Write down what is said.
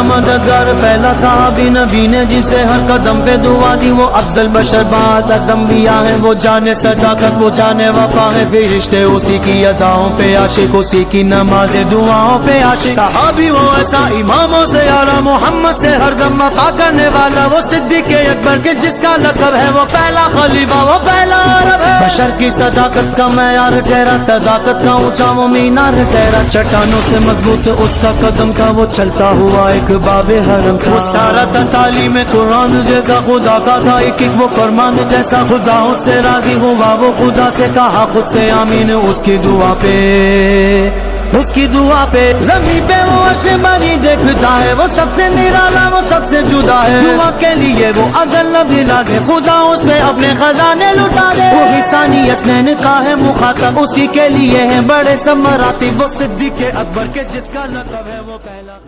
पहला मददगार, पहला साहबी नबी ने जिसे हर कदम पे दुआ दी, वो अफजल बशर बात अज़म्बिया है, वो जाने सदाकत, वो जाने वफा है, फरिश्ते उसी की अदाओं पे आशिक, उसी की नमाज़े दुआओं पे आशिक। सहाबी वो ऐसा इमामों से आला, मोहम्मद से हर दम वफा करने वाला, वो सिद्दीक़ अकबर के जिसका लक़ब है, वो पहला खलीफा, वो पहला अरब है। बशर की सदाकत का मैयार ठहरा, सदाकत का ऊंचा वो मीनार ठहरा, चट्टानों से मजबूत उसका कदम था, वो चलता हुआ एक बाबे हरम था। वो सारा था तालीम कुरान जैसा खुदा का था, एक एक वो फरमान जैसा, खुदा उससे राजी हुआ, वो खुदा से कहा खुद से आमीन उसकी दुआ पे, उसकी दुआ पे। ज़मीन पे वो अर्श बनी देखता है, वो सबसे निराला, वो सबसे जुदा है, दुआ के लिए वो अगल न भी लागे, खुदा उस पे अपने खजाने लुटा दे। वो हिसानी यसनैन का है मुखातब, उसी के लिए है बड़े सब मरातिब, वो सिद्दीक़ अकबर के जिसका लक़ब है, वो पहला